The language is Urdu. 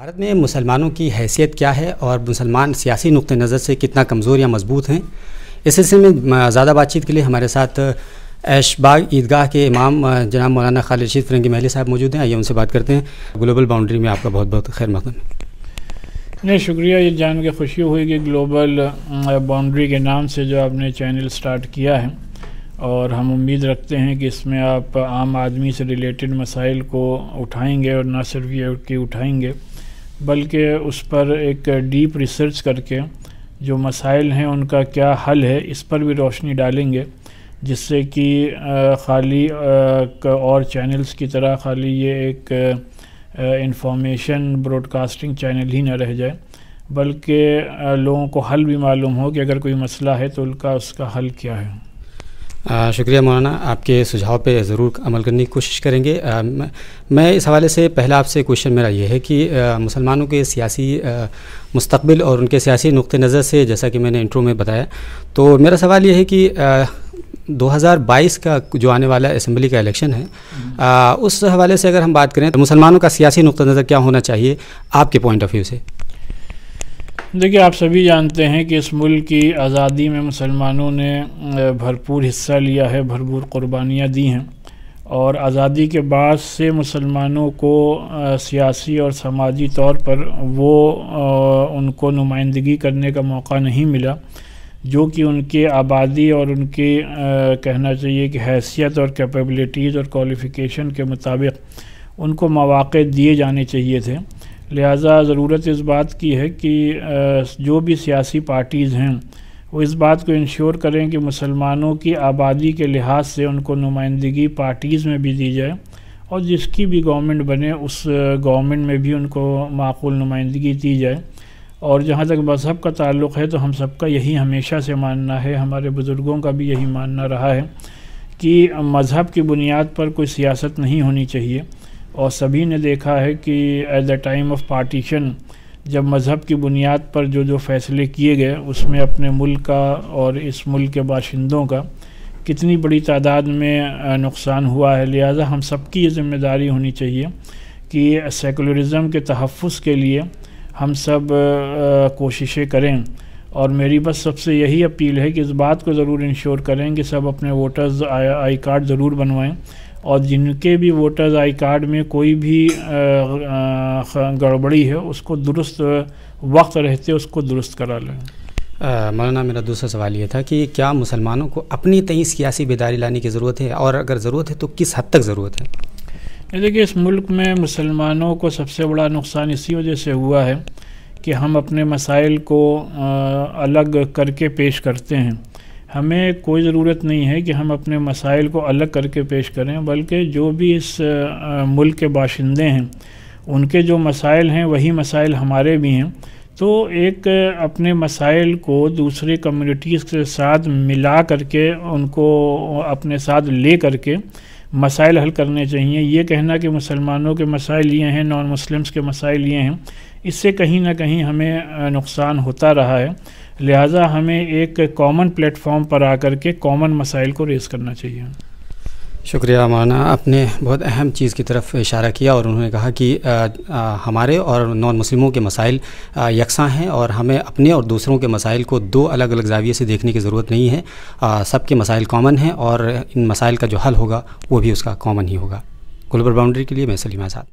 بھارت میں مسلمانوں کی حیثیت کیا ہے اور مسلمان سیاسی نقطہ نظر سے کتنا کمزور یا مضبوط ہیں، اس سلسلے میں زیادہ بات چیت کے لیے ہمارے ساتھ ایش باغ عیدگاہ کے امام جناب مولانا خالد رشید فرنگی محلی صاحب موجود ہیں. آئیے ان سے بات کرتے ہیں. گلوبل باؤنڈری میں آپ کا بہت بہت خیر مقدم. نہیں، شکریہ. یہ جان کے خوشی ہوئی کہ گلوبل باؤنڈری کے نام سے جو آپ نے چینل سٹارٹ کیا ہے، اور ہم امید رکھتے ہیں کہ اس میں آپ عام آدمی سے ریلیٹڈ مسائل کو اٹھائیں گے، اور نہ صرف یہ کہ اٹھائیں گے بلکہ اس پر ایک ڈیپ ریسرچ کر کے جو مسائل ہیں ان کا کیا حل ہے اس پر بھی روشنی ڈالیں گے، جس سے کہ خالی اور چینلز کی طرح خالی یہ ایک انفارمیشن براڈ کاسٹنگ چینل ہی نہ رہ جائے، بلکہ لوگوں کو حل بھی معلوم ہو کہ اگر کوئی مسئلہ ہے تو اس کا حل کیا ہے. شکریہ مولانا. آپ کے سجھاؤ پہ ضرور عمل کرنے کی کوشش کریں گے. میں اس حوالے سے پہلا آپ سے کوشچن میرا یہ ہے کہ مسلمانوں کے سیاسی مستقبل اور ان کے سیاسی نقطہ نظر سے، جیسا کہ میں نے انٹرو میں بتایا، تو میرا سوال یہ ہے کہ 2022 کا جو آنے والا اسمبلی کا الیکشن ہے، اس حوالے سے اگر ہم بات کریں تو مسلمانوں کا سیاسی نقطہ نظر کیا ہونا چاہیے آپ کے پوائنٹ آف ویو سے؟ دیکھیے، آپ سبھی جانتے ہیں کہ اس ملک کی آزادی میں مسلمانوں نے بھرپور حصہ لیا ہے، بھرپور قربانیاں دی ہیں، اور آزادی کے بعد سے مسلمانوں کو سیاسی اور سماجی طور پر ان کو نمائندگی کرنے کا موقع نہیں ملا جو کہ ان کے آبادی اور ان کی کہنا چاہیے کہ حیثیت اور کیپیبلٹیز اور کوالیفیکیشن کے مطابق ان کو مواقع دیے جانے چاہیے تھے. لہٰذا ضرورت اس بات کی ہے کہ جو بھی سیاسی پارٹیز ہیں وہ اس بات کو انشور کریں کہ مسلمانوں کی آبادی کے لحاظ سے ان کو نمائندگی پارٹیز میں بھی دی جائے، اور جس کی بھی گورنمنٹ بنے اس گورنمنٹ میں بھی ان کو معقول نمائندگی دی جائے. اور جہاں تک مذہب کا تعلق ہے تو ہم سب کا یہی ہمیشہ سے ماننا ہے، ہمارے بزرگوں کا بھی یہی ماننا رہا ہے کہ مذہب کی بنیاد پر کوئی سیاست نہیں ہونی چاہیے. اور سبھی نے دیکھا ہے کہ at the time of partition جب مذہب کی بنیاد پر جو فیصلے کیے گئے اس میں اپنے ملک کا اور اس ملک کے باشندوں کا کتنی بڑی تعداد میں نقصان ہوا ہے. لہٰذا ہم سب کی یہ ذمہ داری ہونی چاہیے کہ سیکولرزم کے تحفظ کے لیے ہم سب کوششیں کریں. اور میری بس سب سے یہی اپیل ہے کہ اس بات کو ضرور انشور کریں کہ سب اپنے ووٹرز آئی کارڈ ضرور بنوائیں، اور جن کے بھی ووٹرز آئی کارڈ میں کوئی بھی گڑبڑی ہے اس کو درست وقت رہتے اس کو درست کرا لیں. مولانا، میرا دوسرا سوال یہ تھا کہ کیا مسلمانوں کو اپنی تئیں سیاسی بیداری لانے کی ضرورت ہے، اور اگر ضرورت ہے تو کس حد تک ضرورت ہے؟ دیکھیے، اس ملک میں مسلمانوں کو سب سے بڑا نقصان اسی وجہ سے ہوا ہے کہ ہم اپنے مسائل کو الگ کر کے پیش کرتے ہیں. ہمیں کوئی ضرورت نہیں ہے کہ ہم اپنے مسائل کو الگ کر کے پیش کریں، بلکہ جو بھی اس ملک کے باشندے ہیں ان کے جو مسائل ہیں وہی مسائل ہمارے بھی ہیں. تو ایک اپنے مسائل کو دوسری کمیونٹیز کے ساتھ ملا کر کے ان کو اپنے ساتھ لے کر کے مسائل حل کرنے چاہیے. یہ کہنا کہ مسلمانوں کے مسائل یہ ہیں، نان مسلمس کے مسائل یہ ہیں، اس سے کہیں نہ کہیں ہمیں نقصان ہوتا رہا ہے. لہٰذا ہمیں ایک کامن پلیٹ فارم پر آ کر کے کامن مسائل کو ریز کرنا چاہیے. شکریہ مولانا. آپ نے بہت اہم چیز کی طرف اشارہ کیا، اور انہوں نے کہا کہ ہمارے اور نان مسلموں کے مسائل یکساں ہیں، اور ہمیں اپنے اور دوسروں کے مسائل کو دو الگ الگ زاویے سے دیکھنے کی ضرورت نہیں ہے. سب کے مسائل کامن ہیں، اور ان مسائل کا جو حل ہوگا وہ بھی اس کا کامن ہی ہوگا. گلوبل باؤنڈری کے لیے میں سلیم آزاد.